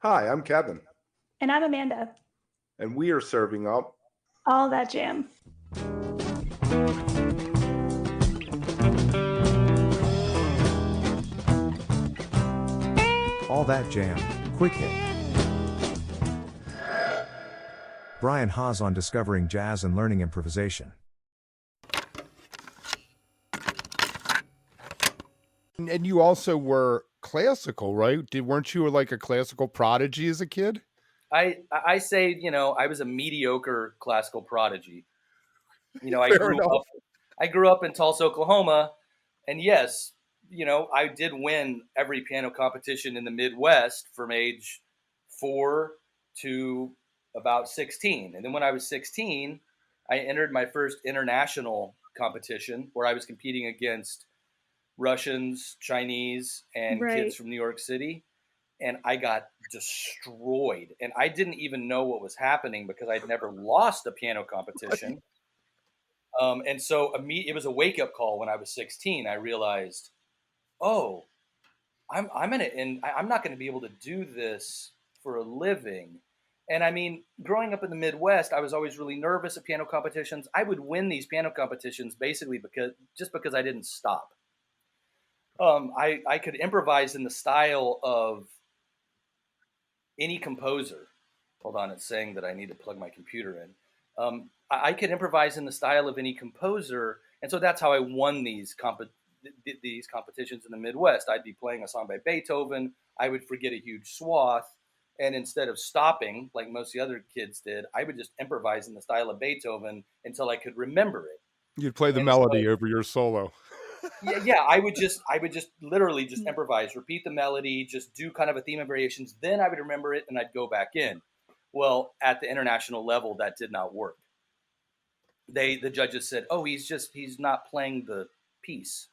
Hi, I'm Kevin, And I'm Amanda. and we are serving up All that jam. All That Jam, Quick Hit. Brian Haas on discovering jazz and learning improvisation. And you also were classical, right? Weren't you like a classical prodigy as a kid? I say, I was a mediocre classical prodigy. I Fair grew enough. up I grew up in Tulsa, Oklahoma, and yes, I did win every piano competition in the Midwest from age 4 to about 16. And then when I was 16, I entered my first international competition where I was competing against Russians, Chinese, and kids Right. from New York City, and I got destroyed. And I didn't even know what was happening because I'd never lost a piano competition. And so it was a wake up call when I was 16. I realized, oh, I'm not going to be able to do this for a living. And I mean, growing up in the Midwest, I was always really nervous at piano competitions. I would win these piano competitions basically because I didn't stop. I could improvise in the style of any composer. Hold on, it's saying that I need to plug my computer in. I could improvise in the style of any composer, and so that's how I won these competitions in the Midwest. I'd be playing a song by Beethoven, I would forget a huge swath, and instead of stopping like most of the other kids did, I would just improvise in the style of Beethoven until I could remember it. You'd play the And so melody over your solo. yeah, I would just literally just improvise, repeat the melody, just do kind of a theme of variations. Then I would remember it and I'd go back in. Well, at the international level, that did not work. The judges said, "Oh, he's not playing the piece,"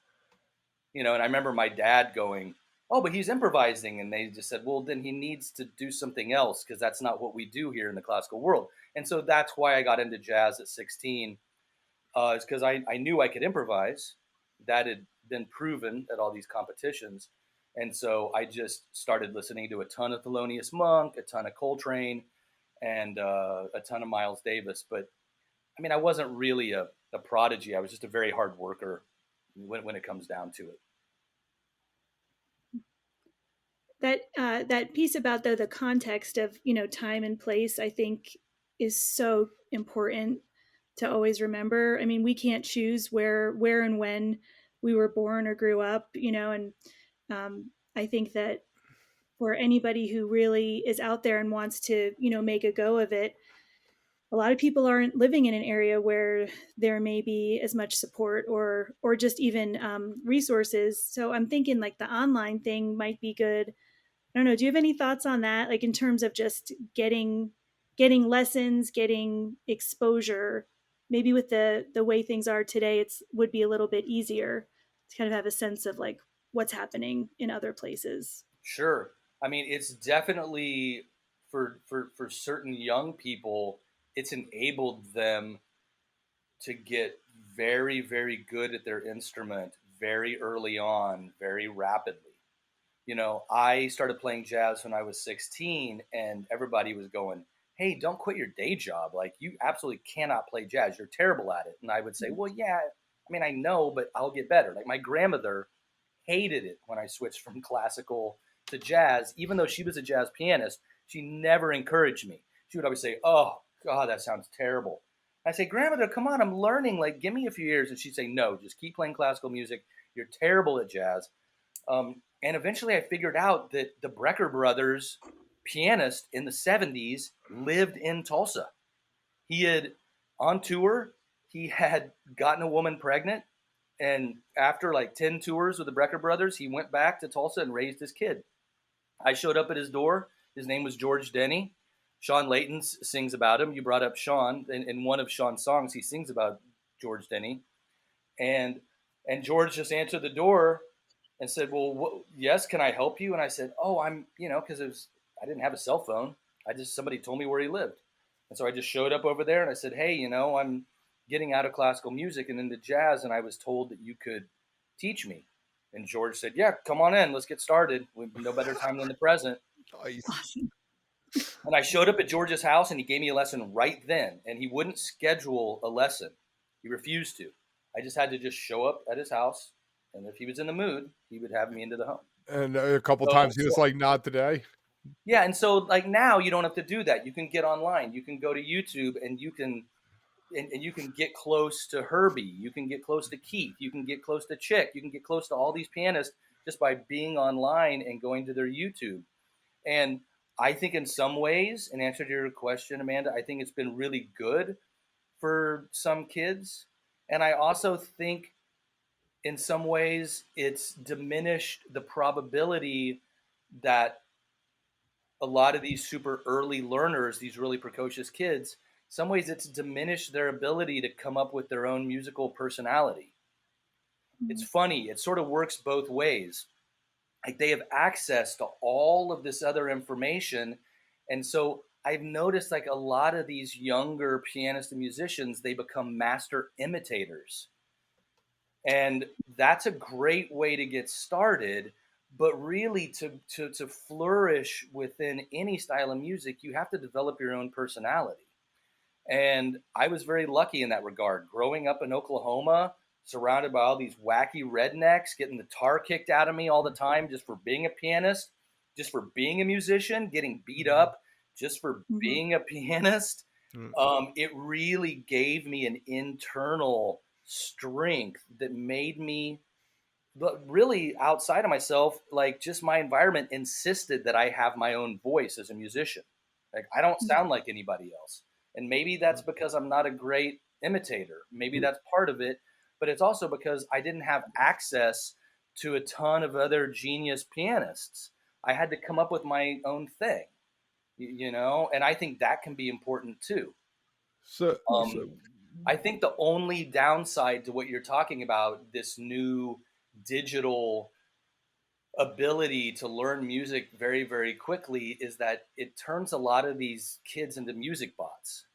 And I remember my dad going, "Oh, but he's improvising," and they just said, "Well, then he needs to do something else because that's not what we do here in the classical world." And so that's why I got into jazz at 16, is because I knew I could improvise. That had been proven at all these competitions. And so I just started listening to a ton of Thelonious Monk, a ton of Coltrane, and a ton of Miles Davis. But I mean, I wasn't really a prodigy. I was just a very hard worker when it comes down to it. That piece about the context of time and place, I think, is so important to always remember. I mean, we can't choose where and when we were born or grew up, and I think that for anybody who really is out there and wants to make a go of it, a lot of people aren't living in an area where there may be as much support or just even resources. So I'm thinking like the online thing might be good. I don't know. Do you have any thoughts on that? Like in terms of just getting lessons, getting exposure. Maybe with the way things are today, it's would be a little bit easier to kind of have a sense of like what's happening in other places. Sure. I mean, it's definitely for certain young people, it's enabled them to get very, very good at their instrument very early on, very rapidly. I started playing jazz when I was 16, and everybody was going, "Hey, don't quit your day job. Like, you absolutely cannot play jazz. You're terrible at it." And I would say, "Well, yeah, I mean, I know, but I'll get better." Like, my grandmother hated it when I switched from classical to jazz, even though she was a jazz pianist. She never encouraged me. She would always say, "Oh, God, that sounds terrible." I say, "Grandmother, come on, I'm learning. Like, give me a few years." And she'd say, "No, just keep playing classical music. You're terrible at jazz." And eventually I figured out that the Brecker brothers, pianist in the 70s, lived in Tulsa. He had, on tour, he had gotten a woman pregnant. And after like 10 tours with the Brecker brothers, he went back to Tulsa and raised his kid. I showed up at his door. His name was George Denny. Sean Layton sings about him. You brought up Sean. In one of Sean's songs, he sings about George Denny. And and George just answered the door and said, "Well, yes, can I help you?" And I said, "Oh, because I didn't have a cell phone. Somebody told me where he lived." And so I just showed up over there and I said, "Hey, I'm getting out of classical music and into jazz, and I was told that you could teach me." And George said, "Yeah, come on in. Let's get started. We've no better time than the present." Nice. And I showed up at George's house and he gave me a lesson right then. And he wouldn't schedule a lesson. He refused to. I just had to just show up at his house. And if he was in the mood, he would have me into the home. And a couple So- times he was like, not today. Yeah. And so like now you don't have to do that. You can get online. You can go to YouTube and you can get close to Herbie. You can get close to Keith. You can get close to Chick. You can get close to all these pianists just by being online and going to their YouTube. And I think in some ways, in answer to your question, Amanda, I think it's been really good for some kids. And I also think in some ways it's diminished the probability that a lot of these super early learners, these really precocious kids, some ways it's diminished their ability to come up with their own musical personality. It's funny. It sort of works both ways. Like they have access to all of this other information. And so I've noticed like a lot of these younger pianists and musicians, they become master imitators. And that's a great way to get started. But really to flourish within any style of music, you have to develop your own personality. And I was very lucky in that regard. Growing up in Oklahoma, surrounded by all these wacky rednecks, getting the tar kicked out of me all the time just for being a pianist, just for being a musician, getting beat up just for being a pianist. It really gave me an internal strength that made me, but really outside of myself, like just my environment insisted that I have my own voice as a musician. Like I don't sound like anybody else. And maybe that's because I'm not a great imitator. Maybe that's part of it. But it's also because I didn't have access to a ton of other genius pianists. I had to come up with my own thing, you know? And I think that can be important too. So I think the only downside to what you're talking about, this new digital ability to learn music very, very quickly, is that it turns a lot of these kids into music bots.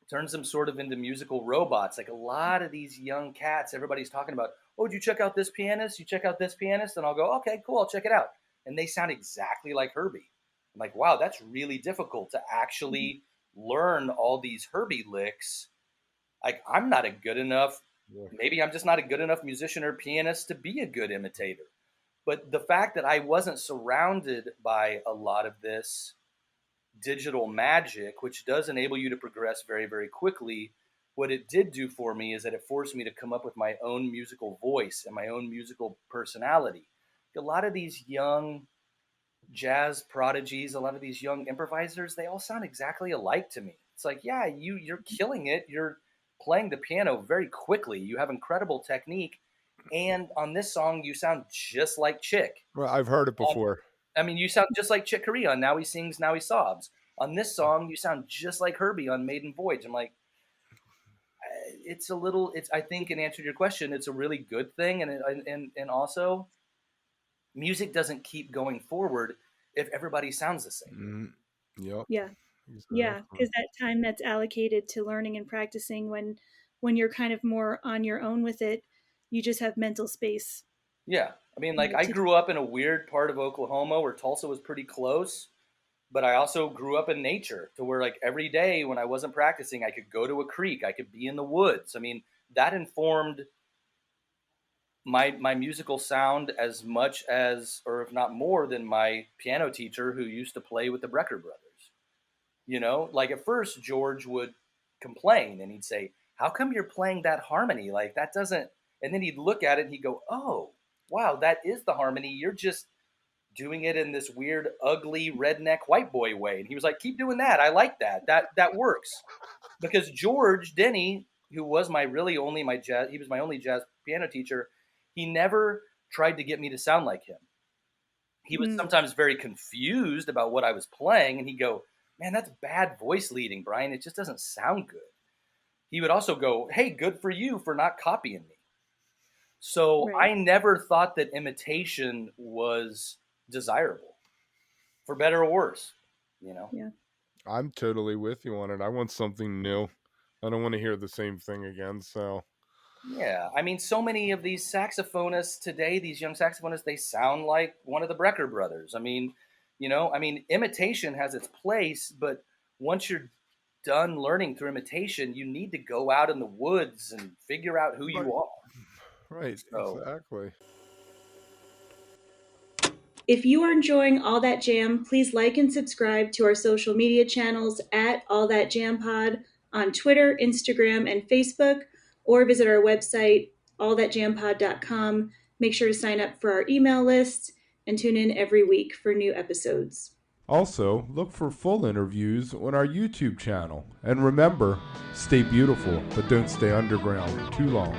It turns them sort of into musical robots. Like a lot of these young cats, everybody's talking about, oh, did you check out this pianist? You check out this pianist? And I'll go, okay, cool, I'll check it out. And they sound exactly like Herbie. I'm like, wow, that's really difficult to actually learn all these Herbie licks. Like I'm not a good enough, maybe I'm just not a good enough musician or pianist to be a good imitator. But the fact that I wasn't surrounded by a lot of this digital magic, which does enable you to progress very, very quickly, what it did do for me is that it forced me to come up with my own musical voice and my own musical personality. A lot of these young jazz prodigies, a lot of these young improvisers, they all sound exactly alike to me. It's like, yeah, you're killing it. You're playing the piano very quickly. You have incredible technique. And on this song, you sound just like Chick. Well, I've heard it before. I mean, you sound just like Chick Corea on Now He Sings, Now He Sobs. On this song, you sound just like Herbie on Maiden Voyage. I'm like, I think in answer to your question, it's a really good thing. And also, music doesn't keep going forward if everybody sounds the same. Yep. Yeah. Yeah, because that time that's allocated to learning and practicing, when you're kind of more on your own with it, you just have mental space. Yeah. I mean, like I grew up in a weird part of Oklahoma where Tulsa was pretty close, but I also grew up in nature to where like every day when I wasn't practicing, I could go to a creek, I could be in the woods. I mean, that informed my musical sound as much as, or if not more than my piano teacher who used to play with the Brecker brothers. You know, like at first George would complain and he'd say, how come you're playing that harmony? Like that doesn't, and then he'd look at it and he'd go, oh, wow, that is the harmony. You're just doing it in this weird, ugly, redneck white boy way. And he was like, keep doing that. I like that. That works. Because George Denny, who was my only jazz piano teacher, he never tried to get me to sound like him. He was sometimes very confused about what I was playing. And he'd go, man, that's bad voice leading, Brian. It just doesn't sound good. He would also go, hey, good for you for not copying me. So Right. I never thought that imitation was desirable, for better or worse, you know? Yeah. I'm totally with you on it. I want something new. I don't want to hear the same thing again. So Yeah. I mean, so many of these saxophonists today, these young saxophonists, they sound like one of the Brecker brothers. I mean, You know, I mean, imitation has its place, but once you're done learning through imitation, you need to go out in the woods and figure out who you are. Right, So- exactly. If you are enjoying All That Jam, please like and subscribe to our social media channels at All That Jam Pod on Twitter, Instagram, and Facebook, or visit our website, allthatjampod.com. Make sure to sign up for our email list and tune in every week for new episodes. Also, look for full interviews on our YouTube channel. And remember, stay beautiful, but don't stay underground too long.